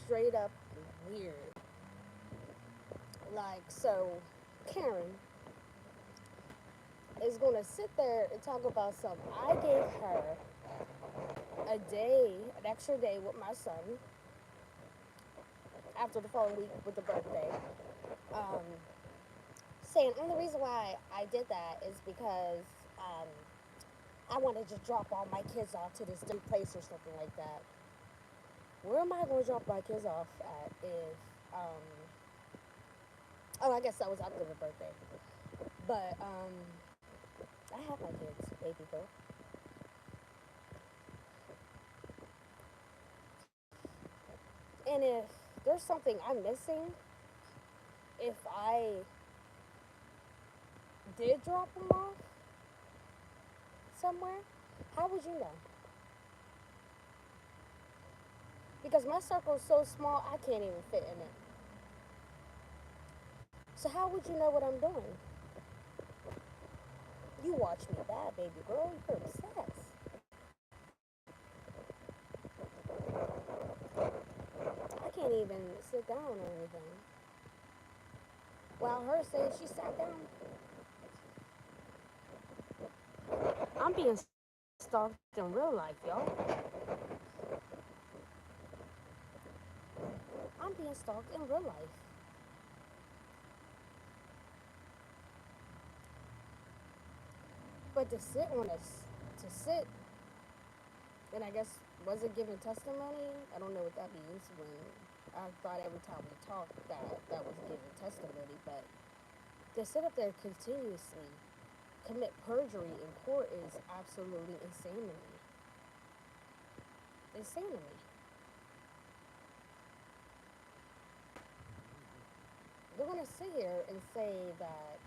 straight up weird. Like, so Karen is gonna sit there and talk about something. I gave her a day, an extra day with my son after the following week with the birthday. Um, Saying only reason why I did that is because um, I wanted to drop all my kids off to this new place or something like that. Where am I going to drop my kids off at if, oh, I guess that was after the birthday. But I have my kids, baby girl. And if there's something I'm missing, if I did drop them off somewhere, how would you know? Because my circle is so small, I can't even fit in it. So how would you know what I'm doing? You watch me bad, baby girl. You're obsessed. I can't even sit down or anything. While her saying she sat down, I'm being stalked in real life, y'all. I'm being stalked in real life. But to sit on us, to sit, and I guess wasn't giving testimony. I don't know what that means. When I thought every time we talked that was giving testimony, but to sit up there continuously commit perjury in court is absolutely insane to me. Insane to me. They're gonna sit here and say that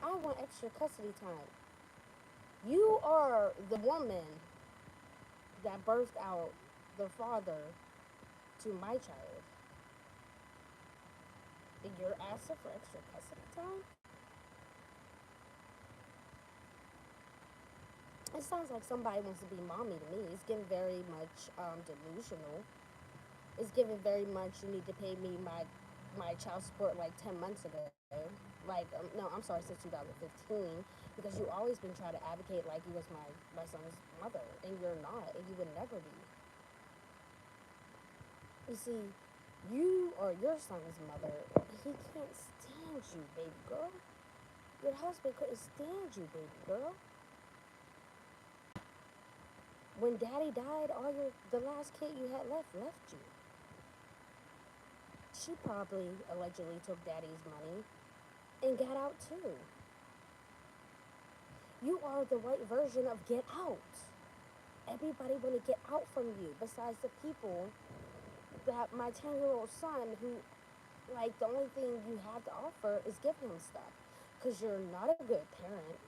I want extra custody time. You are the woman that birthed out the father to my child. And you're asking for extra custody time? It sounds like somebody wants to be mommy to me. It's getting very much delusional. It's given very much. You need to pay me my child support like 10 months ago. Like no, I'm sorry, since 2015, because you always been trying to advocate like you was my son's mother, and you're not, and you would never be. You see, you are your son's mother. He can't stand you, baby girl. Your husband couldn't stand you, baby girl. When daddy died, all the last kid you had left you. She probably allegedly took daddy's money and got out too. You are the white version of get out. Everybody want to get out from you besides the people that my 10-year-old son who, like, the only thing you have to offer is give him stuff. Because you're not a good parent.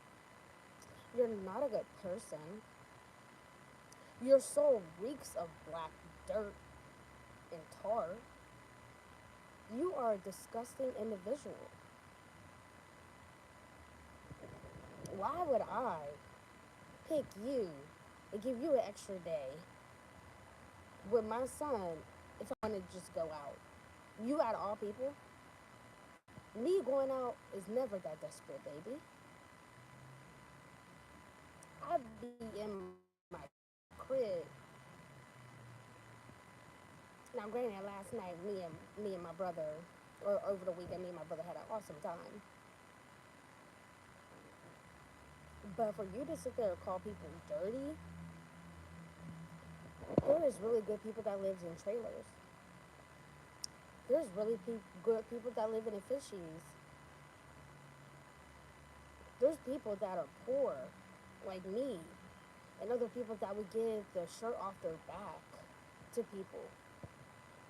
You're not a good person. Your soul reeks of black dirt and tar. You are a disgusting individual. Why would I pick you and give you an extra day with my son if I want to just go out? You out of all people? Me going out is never that desperate, baby. I'd be in my crib. Now, granted, last night me and my brother, or over the weekend, me and my brother had an awesome time. But for you to sit there and call people dirty, there is really good people that lives in trailers. There's really good people that live in fishies. There's people that are poor, like me, and other people that would give the shirt off their back to people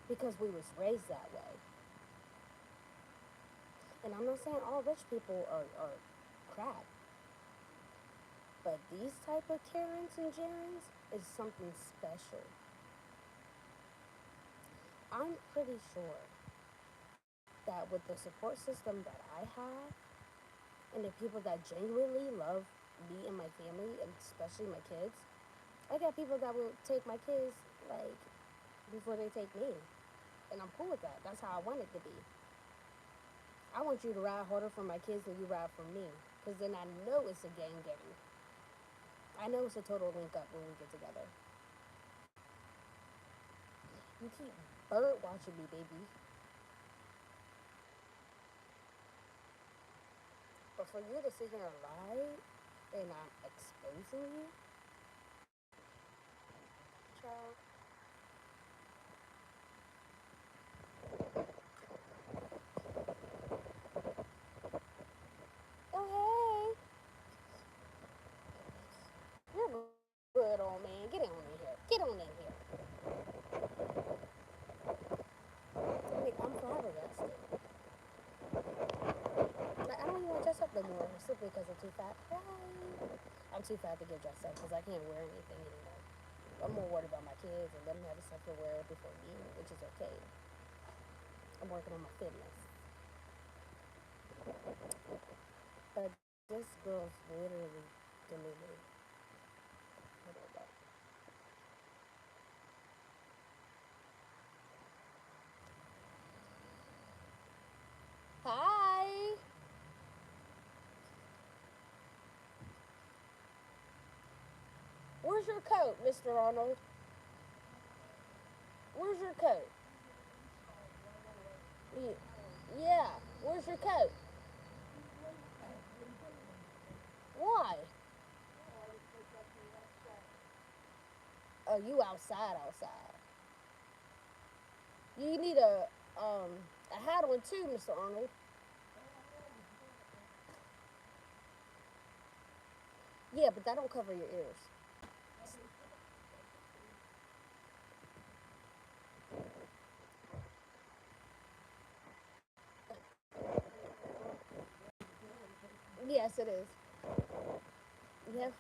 because we was raised that way. And I'm not saying all rich people are crap, but these type of Karens and Jarens is something special. I'm pretty sure that with the support system that I have and the people that genuinely love me and my family, and especially my kids, I got people that will take my kids like before they take me. And I'm cool with that. That's how I want it to be. I want you to ride harder for my kids than you ride for me. Because then I know it's a gang gang. I know it's a total link up when we get together. You keep bird watching me, baby. But for you to sit here and lie and I'm exposing you, child. Oh, hey. You're good, old man. Get on in here. Get on in here. Like, I'm flabbergasted. Like, I don't even want to dress up no more simply because I'm too fat. Hi. I'm too fat to get dressed up because I can't wear anything anymore. I'm more worried about my kids and them having stuff to wear before me, which is okay. I'm working on my fitness. But this girl's literally deluded. Hi. Where's your coat, Mr. Arnold? Where's your coat? Yeah. Where's your coat? Why? Oh, you outside, outside. You need a hat on too, Mr. Arnold. Yeah, but that don't cover your ears. Yes, it is. Yes.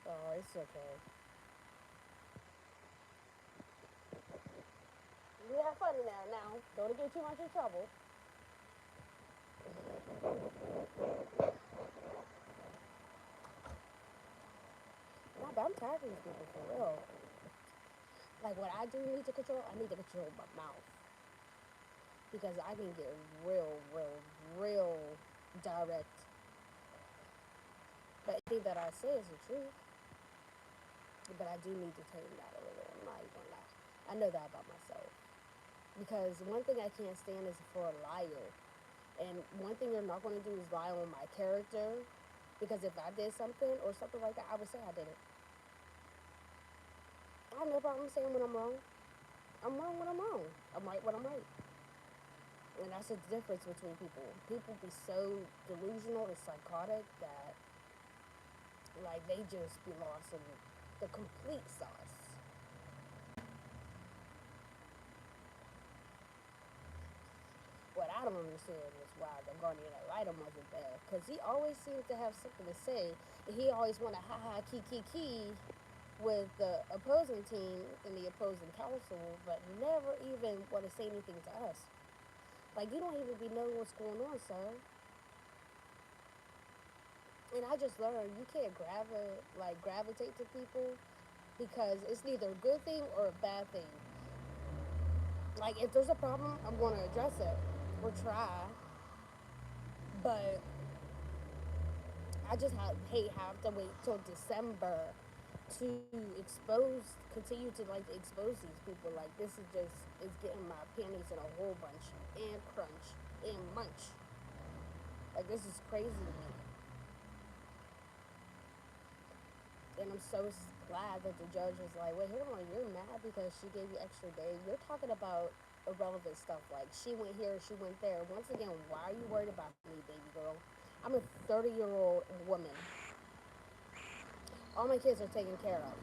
Oh, it's okay. You have fun in there now. Don't get too much in trouble. No, but I'm tired of these people for real. Like what I do need to control, I need to control my mouth because I can get real direct. But anything that I say is the truth. But I do need to tame that a little. I'm not even gonna lie. I know that about myself. Because one thing I can't stand is for a liar. And one thing you're not going to do is lie on my character. Because if I did something or something like that, I would say I did it. I have no problem saying when I'm wrong. I'm wrong when I'm wrong. I'm right when I'm right. And that's the difference between people. People be so delusional and psychotic that, like, they just be lost in the complete sauce. What I don't understand is why the Guardian ad litem wasn't there. Because he always seems to have something to say. And he always want to ha ha key with the opposing team and the opposing council, but never even want to say anything to us. Like, you don't even be knowing what's going on, sir. And I just learned you can't gravitate to people because it's neither a good thing or a bad thing. Like, if there's a problem, I'm going to address it or try. But I just hate have to wait till December to continue to like expose these people. Like this is getting my panties in a whole bunch and crunch and munch. Like this is crazy to me. And I'm so glad that the judge was like, wait, hold on, you're mad because she gave you extra days. You're talking about irrelevant stuff like she went here, she went there. Once again, why are you worried about me, baby girl? I'm a 30-year-old woman. All my kids are taken care of.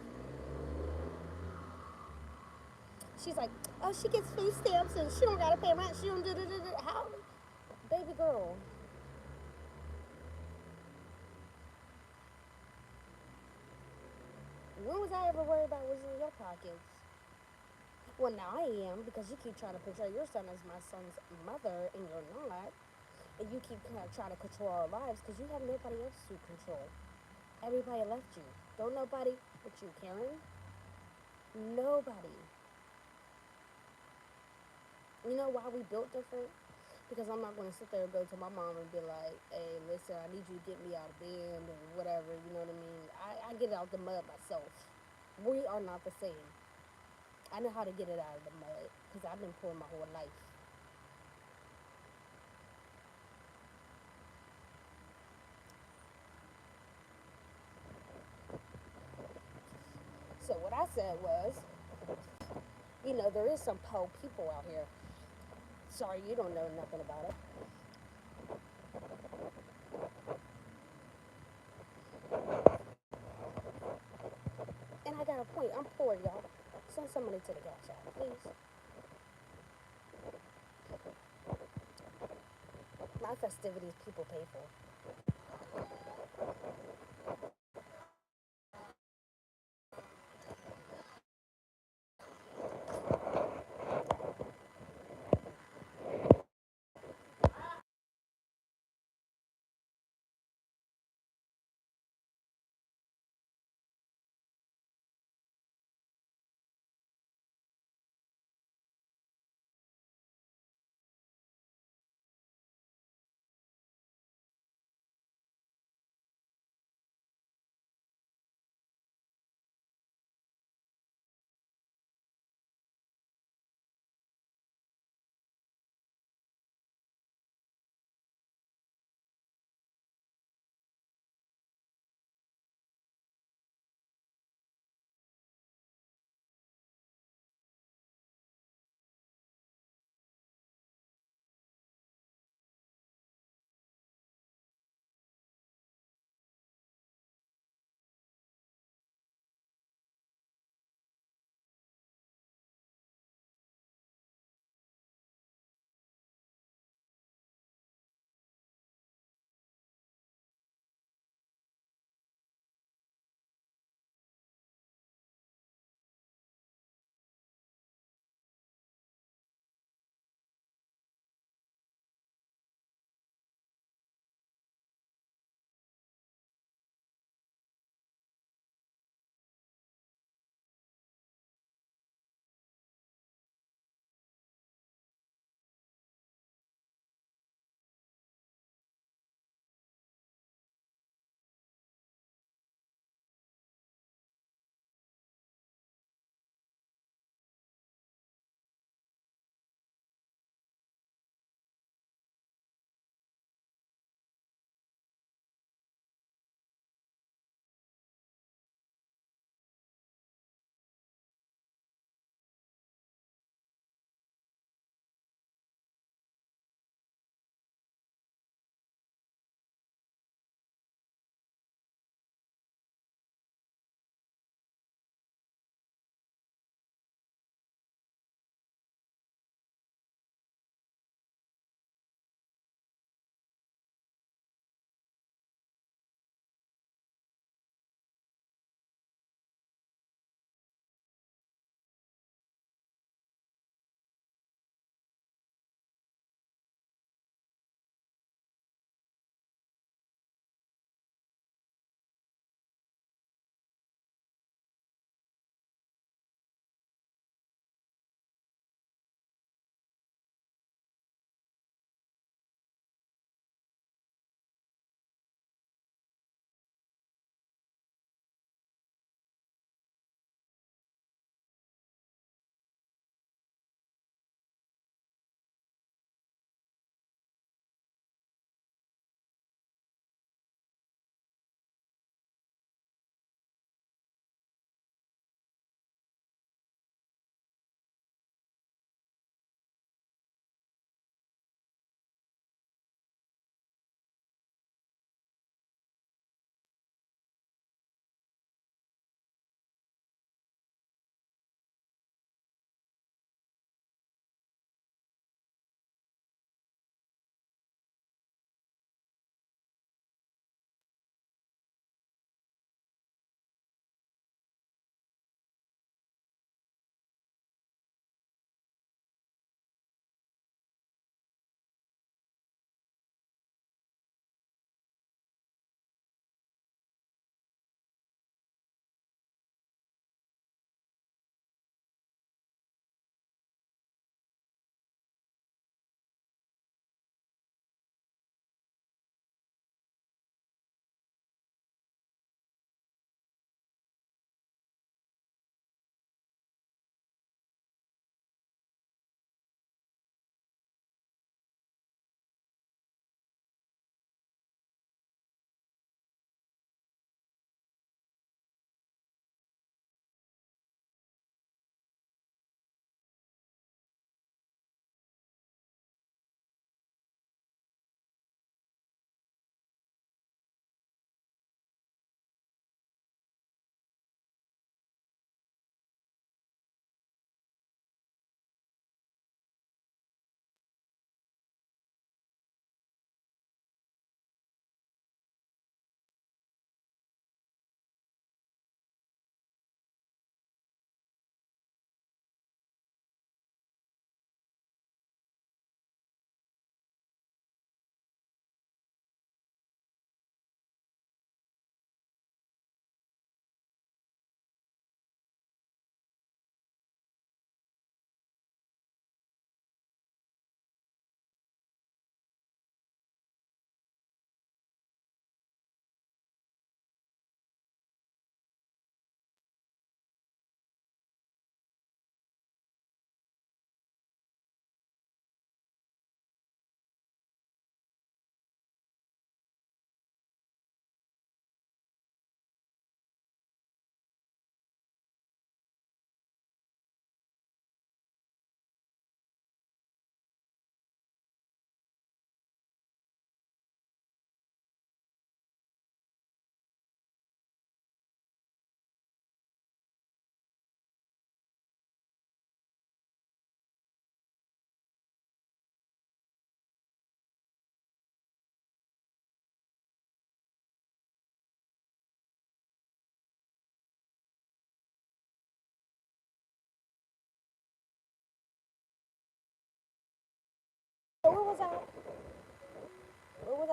She's like, oh, she gets food stamps and she don't gotta pay rent. She don't do. How, baby girl? When was I ever worried about what's in your pockets? Well, now I am because you keep trying to portray your son as my son's mother and you're not. And you keep trying to control our lives because you have nobody else to control. Everybody left you. Don't nobody but you, Karen. Nobody. You know why we built different? Because I'm not going to sit there and go to my mom and be like, hey, listen, I need you to get me out of bed or whatever. You know what I mean? I get out the mud myself. We are not the same. I know how to get it out of the mud because I've been poor my whole life. So what I said was, there is some po people out here. Sorry, you don't know nothing about it. And I got a point. I'm poor, y'all. Send some money to the cash app, please. My festivities people pay for.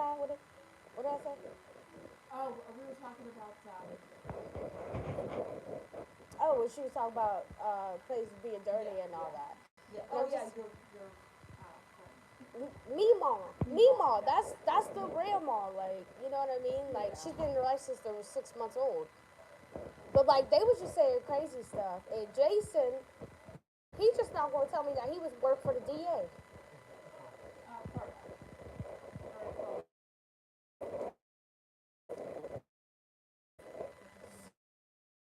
that? What did I say? Oh, we were talking about Oh, well, she was talking about places being dirty yeah, and all yeah, that. yeah. And Oh I'm yeah, just your friend. Meemaw, Meemaw, Meemaw. yeah. That's the grandma. Like, you know what I mean? Like, Yeah. she's been in her life since they were 6 months old. But like, they was just saying crazy stuff. And Jason, he just not gonna tell me that he was work for the DA. Carla. Or Chloe.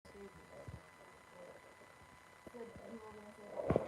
Excuse me. Said you were gonna say about Chloe.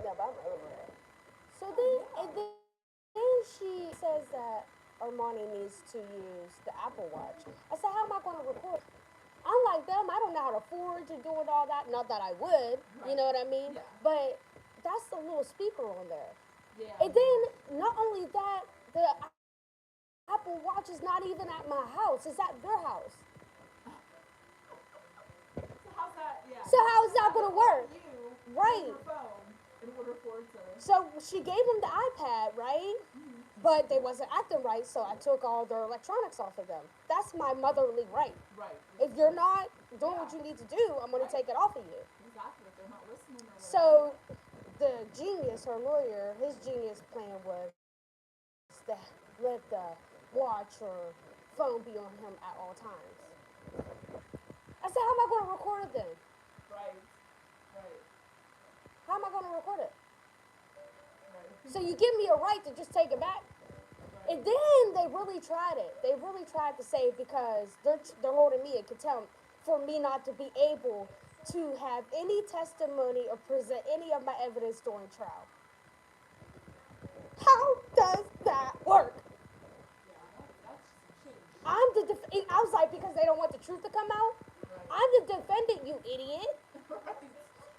Yeah, but I'm over it. So Oh then, yeah. then she says that Armani needs to use the Apple Watch. I said, how am I gonna record? Unlike them, I don't know how to forge and doing all that. Not that I would, you Right. know what I mean? Yeah. But that's the little speaker on there. Yeah. And then not only that, the Apple Watch is not even at my house; it's at their house. So how's that? Yeah, So you have how to is that have it gonna on work? you with Right. your phone in order for it to. So she gave them the iPad, right? Mm-hmm. But they wasn't acting right, so I took all their electronics off of them. That's my motherly right. Right. If you're not doing Yeah. what you need to do, I'm gonna Right. take it off of you. Exactly. If they're not listening or whatever. So the genius, her lawyer, his genius plan was to let the watch or phone be on him at all times. I said, how am I gonna record it then? Right. Right. How am I gonna record it? Right. So you give me a right to just take it back? Right. And then they really tried it. They really tried to say because they're holding me in contempt for me not to be able to have any testimony or present any of my evidence during trial. How does that work? Yeah. That's some shady shit. I'm the I was like, because they don't want the truth to come out. Right. I'm the defendant, you idiot. Right.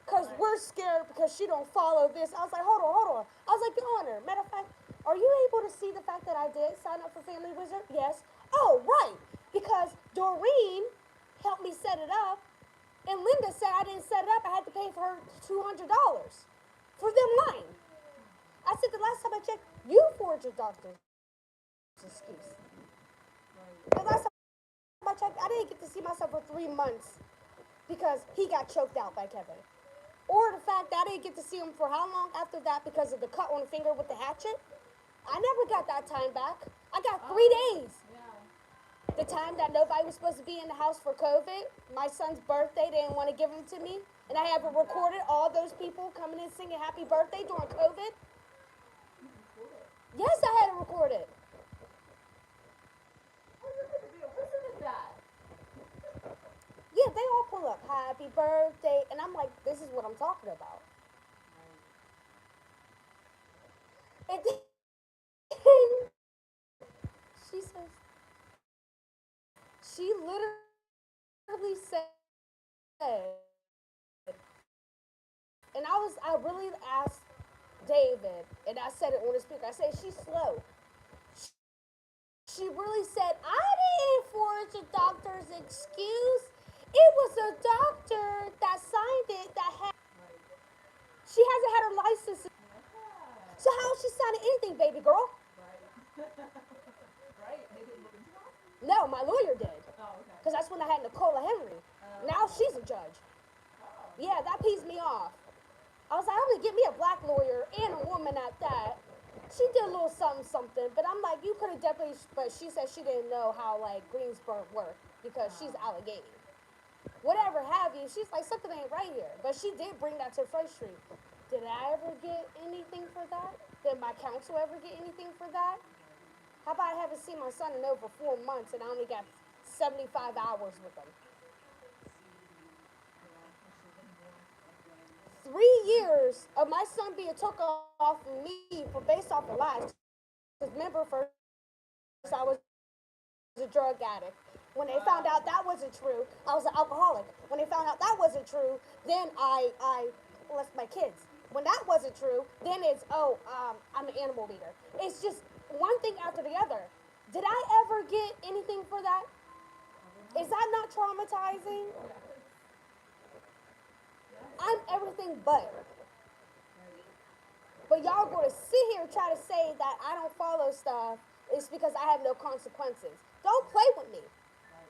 Because Right. we're scared because she don't follow this. I was like, hold on, hold on. I was like, Your Honor, matter of fact, are you able to see the fact that I did sign up for Family Wizard? Yes. Oh, right. Because Doreen helped me set it up, and Linda said I didn't set it up. I had to pay for her $200 for them lying. I said the last time I checked, you forged your doctor's excuse. Right. The last time I checked, I didn't get to see myself for 3 months because he got choked out by Kevin. Or the fact that I didn't get to see him for how long after that because of the cut on the finger with the hatchet. I never got that time back. I got 3 days. Yeah. The time that nobody was supposed to be in the house for COVID, my son's birthday, they didn't want to give him to me. And I have it recorded, all those people coming in singing happy birthday during COVID. You record it. Yes, I had it recorded. Oh, you're gonna be a wizard at that. Yeah, they all pull up happy birthday. And I'm like, this is what I'm talking about. Right. And then she says, she literally said, I really asked David, and I said it on the speaker. I said, she's slow. She really said, I didn't forge a doctor's excuse. It was a doctor that signed it that had, Right. she hasn't had her license. Yeah. So how is she signing anything, baby girl? Right. Right. They didn't look into that. No, my lawyer did. Oh, okay. Because that's when I had Nicola Henry. Now Oh. she's a judge. Oh. Yeah, that pees me off. I was like, I'm gonna get me a black lawyer and a woman at that. She did a little something, something, but I'm like, you could have definitely. But she said she didn't know how like Greensburg worked because she's Oh. Allegheny. Whatever have you, she's like something ain't right here. But she did bring that to First Street. Did I ever get anything for that? Did my counsel ever get anything for that? How about I haven't seen my son in over 4 months and I only got 75 hours with him? Yeah, I should have been more. Okay. 3 years of my son being took off of me for based off of lies. Because remember, first I was a drug addict. When they found out that wasn't true, I was an alcoholic. When they found out that wasn't true, then I molest my kids. When that wasn't true, then it's I'm an animal leader. It's just one thing after the other. Did I ever get anything for that? I don't Is know. that not traumatizing? Yes. Yes. I'm everything but. Right. But y'all going to sit here and try to say that I don't follow stuff is because I have no consequences. Don't play with me. Right.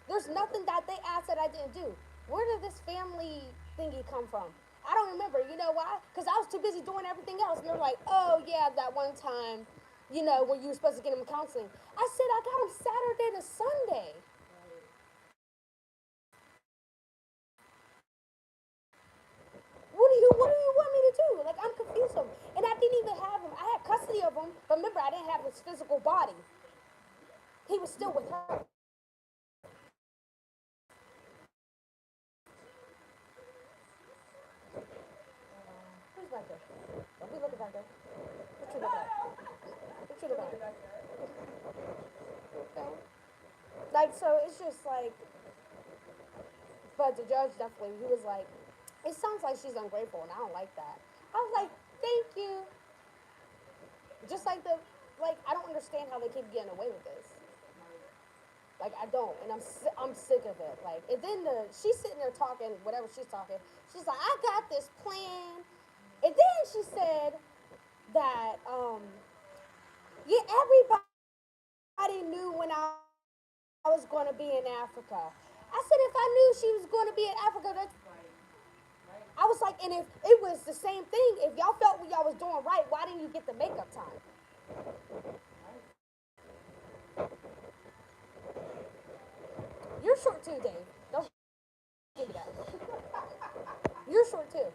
There's nothing that they asked that I didn't do. Where did this family thingy come from? I don't remember. You know why? Because I was too busy doing everything else. And they're like, oh, yeah, that one time, when you were supposed to get him counseling. I said, I got him Saturday to Sunday. Right. What do you want me to do? Like, I'm confused. And I didn't even have him. I had custody of him. But remember, I didn't have his physical body. He was still with her. Who's back there? Don't be looking back there. What you looking at? What you looking Nobody at? back there. Okay. Like, so it's just like, but the judge definitely, he was like, it sounds like she's ungrateful, and I don't like that. I was like, thank you. Just like I don't understand how they keep getting away with this. Right. Like, I don't, and I'm sick of it. Like, and then she's sitting there talking, whatever she's talking. She's like, I got this plan, and then she said that, yeah, everybody knew when I was going to be in Africa. I said, if I knew she was going to be in Africa, Right. I Right. was like, and if it was the same thing, if y'all felt what y'all was doing right, why didn't you get the makeup time? Right. You're short too, Dave. Don't give me that. You're short too.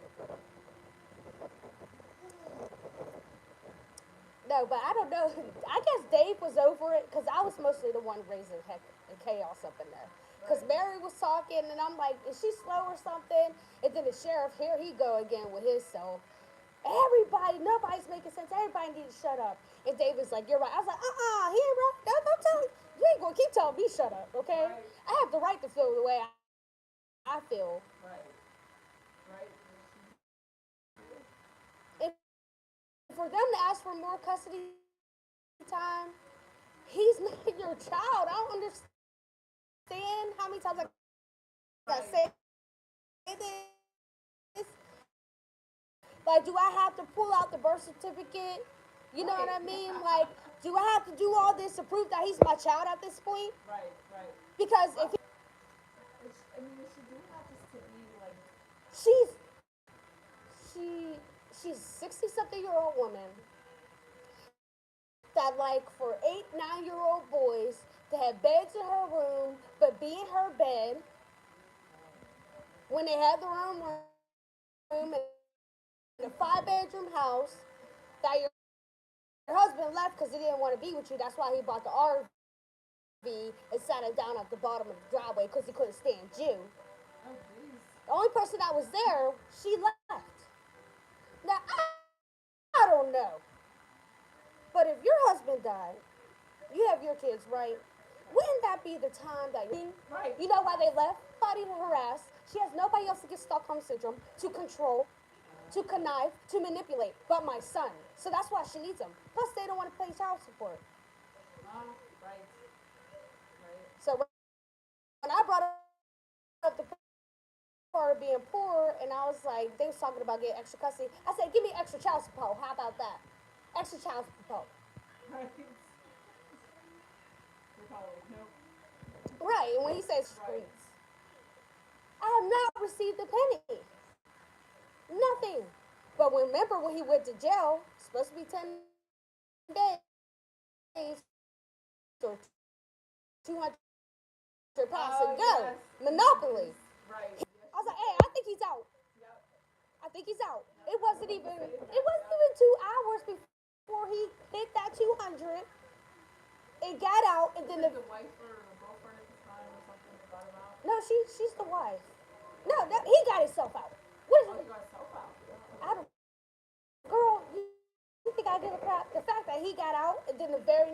No, but I don't know. I guess Dave was over it because I was mostly the one raising heck and chaos up in there. Because Right. Mary was talking, and I'm like, is she slow or something? And then the sheriff, here he go again with his self. Everybody, nobody's making sense. Everybody needs to shut up. And David's like, you're right. I was like, he ain't right. Don't tell me. You ain't gonna keep telling me shut up, okay? Right. I have the right to feel the way I feel. Right. Right. And for them to ask for more custody time, he's not your child. I don't understand how many times I gotta say Right. this. Like, do I have to pull out the birth certificate? You know what Right. I mean? Like, do I have to do all this to prove that he's my child at this point? Right. Right. Because if Well, I mean, is she doing that just to be like? she's she she's 60-something-year-old woman that like for 8, 9-year-old boys to have beds in her room, but be in her bed when they have their own room in a 5-bedroom house that your husband left because he didn't want to be with you. That's why he bought the RV and sat it down at the bottom of the driveway because he couldn't stand you. Oh, jeez. The only person that was there, she left. Now, I don't know. But if your husband died, you have your kids, right? Wouldn't that be the time that Right. you know why they left? Nobody to harass. She has nobody else to get Stockholm syndrome, to control, to connive, to manipulate, but my son. So that's why she needs him. Plus, they don't want to pay child support. Right. Right. So when I brought up the part of being poor, and I was like, they was talking about getting extra custody. I said, give me extra child support. How about that? Extra child support. Right. They're probably like, nope. Right. And when he says Right. streets, I have not received a penny. Nothing. But remember when he went to jail, supposed to be 10 days, so 200 pounds Oh, and go. yes. Monopoly. Right. Yes. I was like, hey, I think he's out. Yep. I I think he's out. It wasn't even 2 hours before he hit that 200. It got out, and then Like the wife or the girlfriend at the time or something that got him out. no, she's the wife. No, he got himself out. What is Oh, it? he got himself out. I don't, girl, you think I give a crap? The fact that he got out, and then the very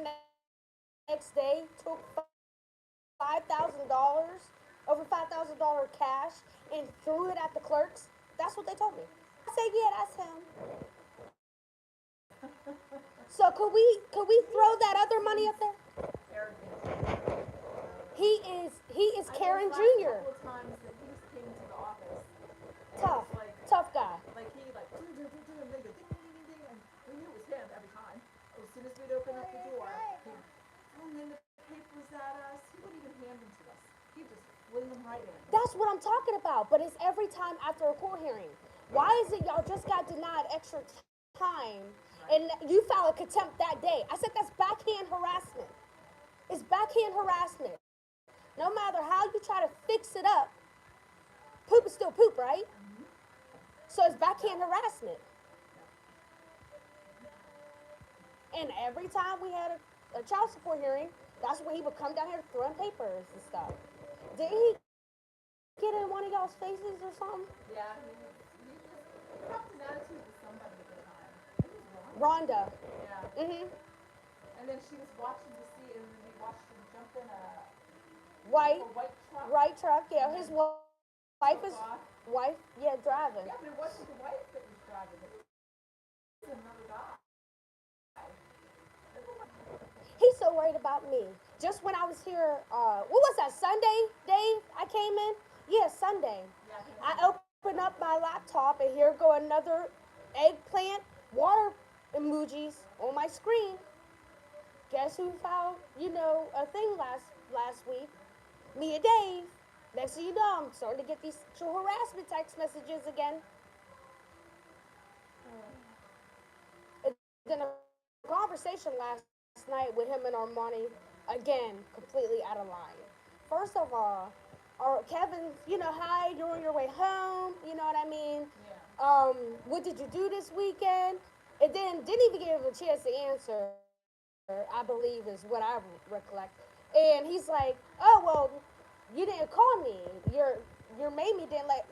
next day took $5,000, over $5,000 cash, and threw it at the clerks. That's what they told me. I said, yeah, that's him. So could we throw that other money up there? Arrogant. He is I Karen know Jr. a couple of times that he just came into the office. Tough, Like, tough guy. like he like ding, ding, ding, ding, ding, ding, ding, ding, ding, and we knew it was him every time. As soon as we'd open up the door, he'd fling the papers at us. He wouldn't even hand them to us. He'd just fling them right in. That's what I'm talking about. But it's every time after a court hearing. Why is it y'all just got denied extra time and you file a contempt that day? I said that's backhand harassment. It's backhand harassment. No matter how you try to fix it up, poop is still poop, right? So it's backhand harassment. And every time we had a child support hearing, that's when he would come down here throwing papers and stuff. Didn't he get in one of y'all's faces or something? Yeah, he popped an attitude with somebody at the time. I think it was Ron. Rhonda. Yeah. Mm-hmm. And then she was watching to see, and then we watched him jump in a White, white truck. right truck, yeah. His wife is, Off. wife, yeah, driving. Yeah, but it wasn't the wife that was driving. It was another guy. He's so worried about me. Just when I was here, what was that, Sunday, Dave? I came in? Yeah, Sunday. Yeah, I opened up my laptop and here go another eggplant water emojis on my screen. Guess who filed, a thing last week? Me and Dave. Next thing you know, I'm starting to get these sexual harassment text messages again. And then a conversation last night with him and Armani, again, completely out of line. First of all, Kevin, hi, you're on your way home, you know what I mean? Yeah. What did you do this weekend? And then didn't even give him a chance to answer, I believe is what I recollect. And he's like, oh, well, you didn't call me. Your Mamie didn't let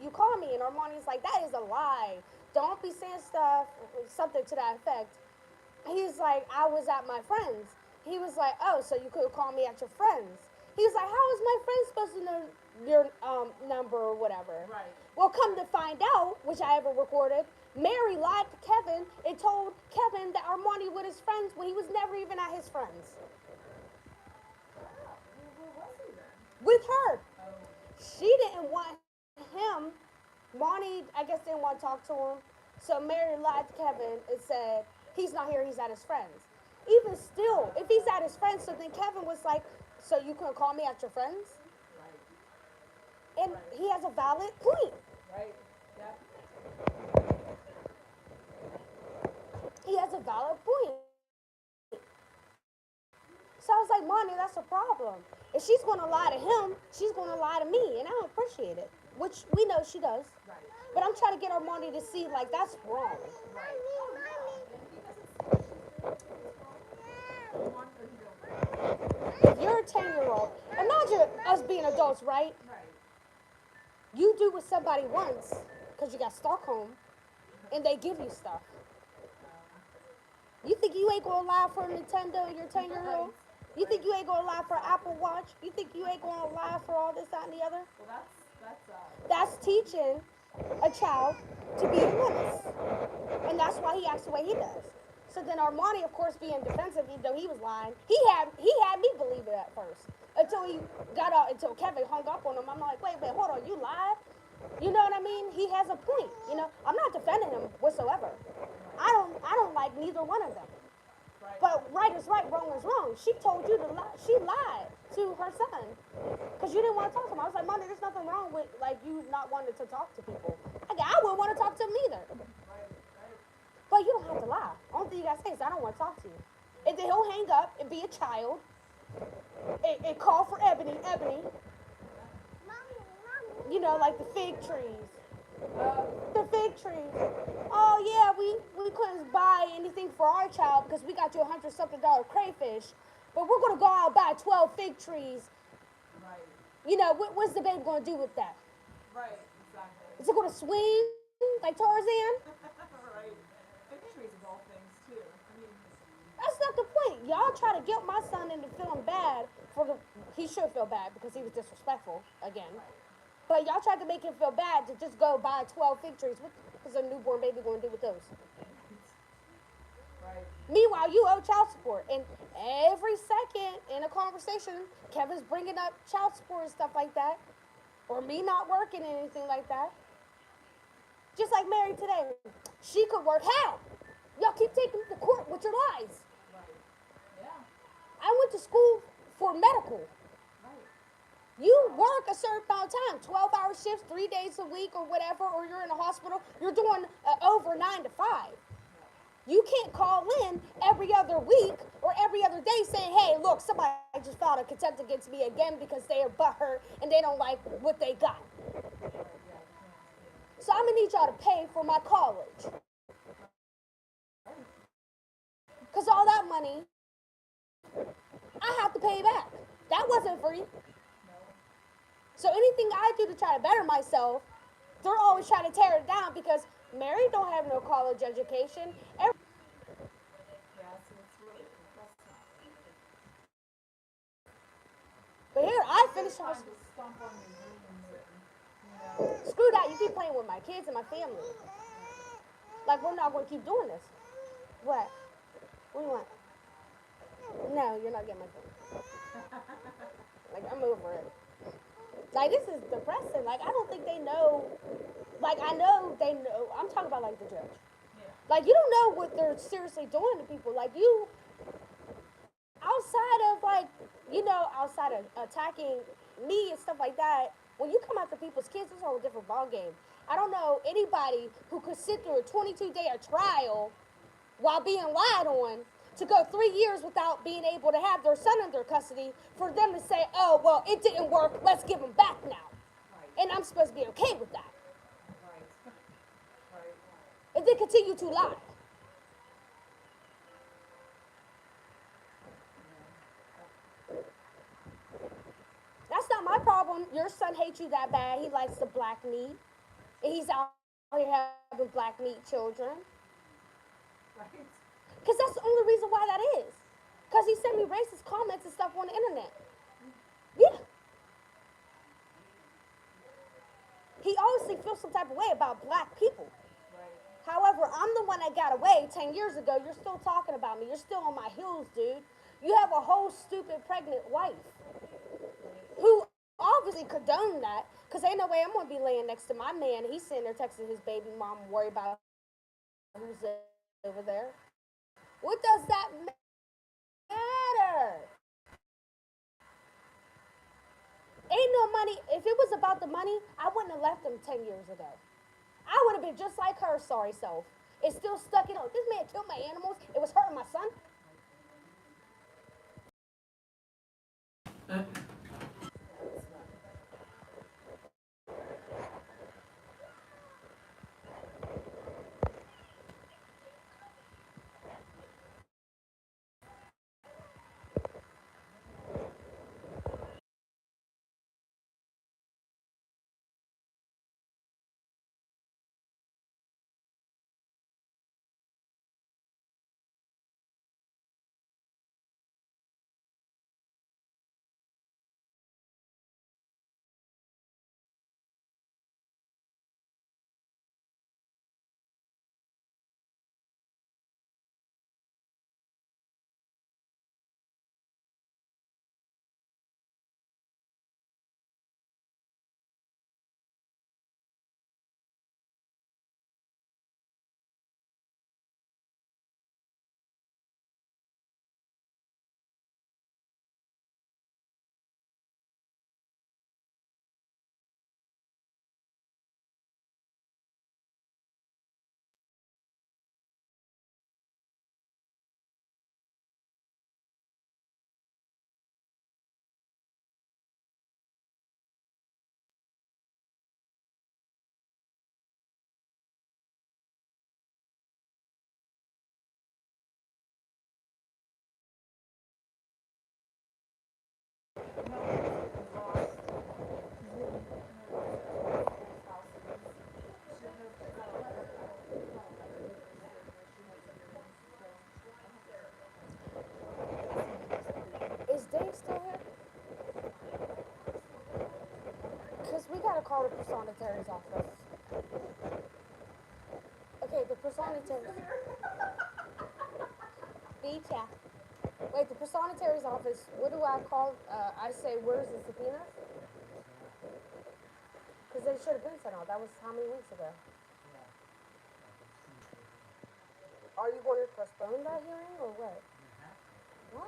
you call me. And Armani's like, that is a lie. Don't be saying something to that effect. He's like, I was at my friend's. He was like, oh, so you could call me at your friend's. He was like, how is my friend supposed to know your number or whatever? Right. Well, come to find out, which I ever recorded, Mary lied to Kevin and told Kevin that Armani with his friends when he was never even at his friends. Where was he then? With her. Oh. She didn't want him. Monty, I guess, didn't want to talk to him. So Mary lied to Kevin and said, he's not here, he's at his friends. Even still, if he's at his friends, so then Kevin was like, so you couldn't call me at your friends? Right. And he has a valid point. Right. Yeah. He has a valid point. So I was like, Monty, that's a problem. If she's going to lie to him, she's going to lie to me, and I don't appreciate it, which we know she does. Right. But I'm trying to get Armani to see, like, that's wrong. Right. Oh, yeah. And he doesn't see what she's doing. He wants or he don't. If you're a 10-year-old, imagine us being adults, right? Right. You do with somebody once because you got Stockholm, and they give you stuff. You think you ain't going to lie for a Nintendo and you're 10-year-old? You think you ain't going to lie for an Apple Watch? You think you ain't going to lie for all this, that, and the other? Well, That's teaching a child to be a menace. And that's why he acts the way he does. So then Armani, of course, being defensive, even though he was lying, he had me believe it at first. Until Kevin hung up on him. I'm like, wait, hold on, you lied? You know what I mean? He has a point. I'm not defending him whatsoever. I don't like neither one of them. right. But right is right, wrong is wrong. She told you to lie. She lied to her son because you didn't want to talk to him. I was like, Mommy, there's nothing wrong with you not wanting to talk to people. I wouldn't want to talk to him either. Right. But you don't have to lie. Only thing you gotta say is I don't want to talk to you. And then he'll hang up and be a child and call for Ebony. Like the fig trees. The fig trees. Oh yeah, we couldn't buy anything for our child because we got you $100 something crayfish, but we're gonna go out and buy 12 fig trees. Right. What's the baby gonna do with that? Right. Exactly. Is it gonna swing like Tarzan? Right. Fig trees of all things too. I mean, That's not the point. Y'all try to guilt my son into feeling bad for the. He should feel bad because he was disrespectful again. right. But y'all tried to make him feel bad to just go buy 12 fig trees. What is a newborn baby going to do with those? Right. Meanwhile, you owe child support. And every second in a conversation, Kevin's bringing up child support and stuff like that. Or me not working and anything like that. Just like Mary today. She could work. How? Y'all keep taking me to court with your lies. Right. Yeah. I went to school for medical. Right. You work a certain amount of time, 12-hour shifts, 3 days a week or whatever, or you're in a hospital, you're doing over 9 to 5. You can't call in every other week or every other day saying, hey, look, somebody just filed a contempt against me again because they are butthurt and they don't like what they got. So I'm going to need y'all to pay for my college. Because all that money, I have to pay back. That wasn't free. So anything I do to try to better myself, they're always trying to tear it down because Mary don't have no college education. Yeah, so it's really, that's not. But here, I finished high Trying school. to stomp on your dreams and, Screw that. You keep playing with my kids and my family. Like, we're not going to keep doing this. What? What do you want? No, you're not getting my phone. Like, I'm over it. Like, this is depressing. Like, I don't think they know. Like, I know they know. I'm talking about, like, the judge. yeah. Like, you don't know what they're seriously doing to people. Like, you, outside of, like, outside of attacking me and stuff like that, when you come after people's kids, it's a whole different ballgame. I don't know anybody who could sit through a 22-day trial while being lied on to go 3 years without being able to have their son in their custody for them to say, oh, well, it didn't work, let's give him back now. Right. And I'm supposed to be okay with that. Right. Right. And they continue to lie. That's not my problem. Your son hates you that bad. He likes the black meat. And he's out here having black meat children. Right. Because that's the only reason why that is. Because he sent me racist comments and stuff on the internet. Yeah. He obviously feels some type of way about black people. Right. However, I'm the one that got away 10 years ago. You're still talking about me. You're still on my heels, dude. You have a whole stupid pregnant wife who obviously condoned that because ain't no way I'm going to be laying next to my man. He's sitting there texting his baby mom, worried about who's over there. What does that matter? Ain't no money. If it was about the money, I wouldn't have left him 10 years ago. I would have been just like her sorry self. It's still stuck in. This man killed my animals. It was hurting my son. I call the Personatary's office? Okay, the Personatary. Beach, wait, the Personatary's office, what do I call? I say, where's the subpoena? Because they should have been sent out. That was how many weeks ago? Are you going to postpone that hearing or what? Why?